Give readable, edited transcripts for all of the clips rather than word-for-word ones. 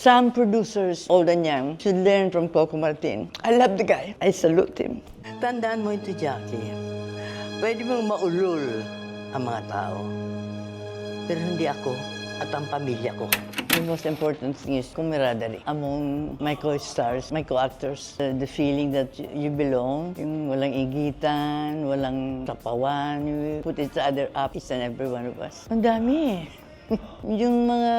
Some producers, old and young, should learn from Coco Martin. I love the guy. I salute him. Tandaan mo ito, Jackie. Pwede mong maulol ang mga tao. Pero hindi ako at ang pamilya ko. The most important thing is camaraderie among my co-stars, my co-actors. The feeling that you belong, yung walang igitan, walang tapawan, you put each other up, each and every one of us. Ang dami. Yung mga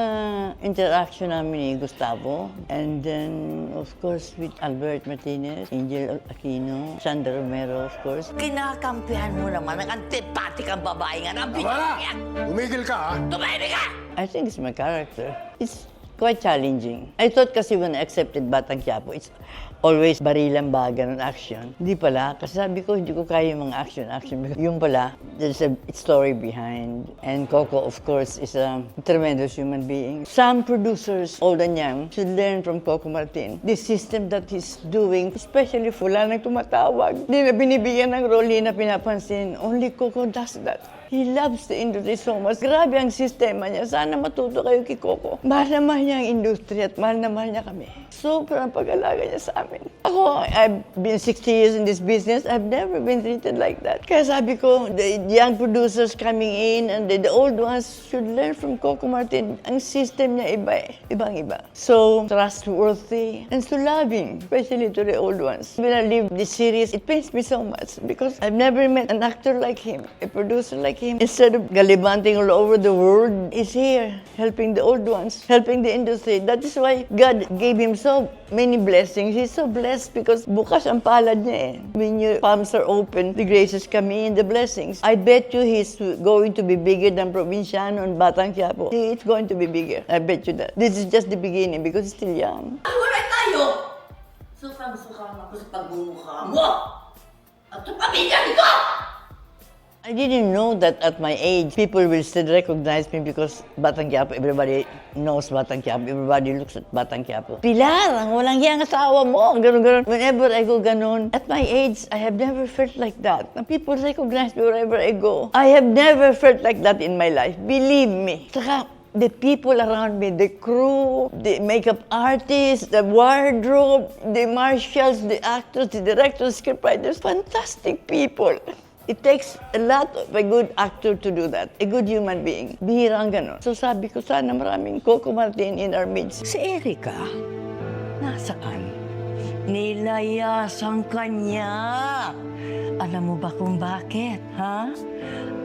interaction namin ni Gustavo, and then, of course, with Albert Martinez, Angel Aquino, Sandra Romero, of course. Kinakampihan mo naman ang antipatik ang babae nga na Tama na! Tumigil ka, ha? Tumahimik ka! I think it's my character. It's quite challenging. I thought kasi when I accepted Batang Quiapo, it's always barilang baga ng action. Hindi pala, kasi sabi ko, hindi ko kaya yung mga action. Yung pala, there's a story behind. And Coco, of course, is a tremendous human being. Some producers, old and young, should learn from Coco Martin. The system that he's doing, especially if wala nang tumatawag, hindi na binibigyan ng role, hindi na pinapansin. Only Coco does that. He loves the industry so much. Grabe ang sistema niya. Sana matuto kayo kay Coco. Mahal na mahal niya ang industry at mahal na mahal niya kami. Sobrang pag-alaga niya sa amin. Ako, I've been 60 years in this business. I've never been treated like that. Kaya sabi ko, the young producers coming in and the old ones should learn from Coco Martin. Ang system niya iba eh. Ibang-iba. So trustworthy and so loving, especially to the old ones. When I leave this series, it pains me so much because I've never met an actor like him, a producer like him. Instead of galibanting all over the world, he's here helping the old ones, helping the industry. That is why God gave him so many blessings. He's so blessed because bukas ang palad niya eh. When your palms are open, the graces come in, the blessings. I bet you he's going to be bigger than Provinciano and Batang Quiapo. It's going to be bigger. I bet you that. This is just the beginning because he's still young. Wala tayo! Sukang-sukang ako sa pagmumukha mo! At sa pamilya ko! I didn't know that at my age, people will still recognize me because Batang Quiapo, everybody knows Batang Quiapo, everybody looks at Batang Quiapo. Pilar, ang walang hiyang asawa mo, ganun. Whenever I go ganun, at my age, I have never felt like that. And people recognize me wherever I go. I have never felt like that in my life, believe me. Saka, the people around me, the crew, the makeup artists, the wardrobe, the marshals, the actors, the directors, scriptwriters, fantastic people. It takes a lot of a good actor to do that, a good human being. Bihira ang gano'n. So sabi ko, sana maraming Coco Martin in our midst. Si Erika, nasaan? Nilayasan ka niya. Alam mo ba kung bakit, ha?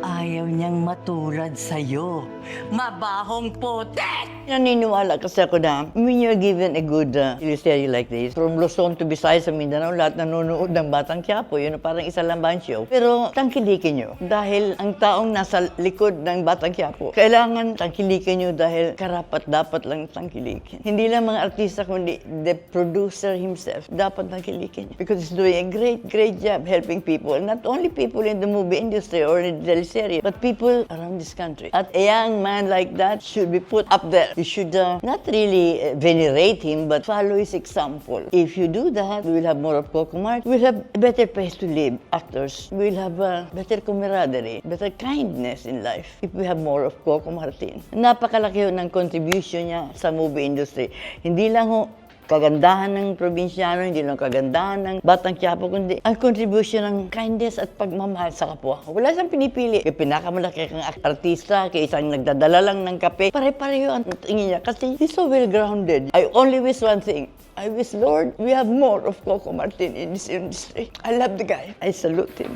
Ayaw niyang matulad sa'yo. Mabahong putek! Naniniwala kasi ako na when you're given a good teleserye like this, from Luzon to Visayas sa Mindanao, lahat nanonood ng Batang Quiapo, yun parang isa lang bang show. Pero tangkilikin nyo dahil ang taong nasa likod ng Batang Quiapo, kailangan tangkilikin nyo dahil karapat dapat lang tangkilikin. Hindi lang mga artista kundi the producer himself dapat tangkilikin nyo because he's doing a great job helping people. Not only people in the movie industry or in the teleserye, but people around this country. At a young man like that should be put up there. You should not really venerate him, but follow his example. If you do that, we will have more of Coco Martin. We'll have a better place to live, actors. We'll have better camaraderie, better kindness in life if we have more of Coco Martin. Napakalaki yun ng contribution niya sa movie industry. Hindi lang ho kagandahan ng Provinciano, hindi lang kagandahan ng Batang Quiapo, kundi ang contribution ng kindness at pagmamahal sa kapwa. Wala siyang pinipili. Kaya pinakamalaki kang artista, kaya isang nagdadala lang ng kape, pare-pareho ang tingin niya kasi he's so well-grounded. I only wish one thing. I wish, Lord, we have more of Coco Martin in this industry. I love the guy. I salute him.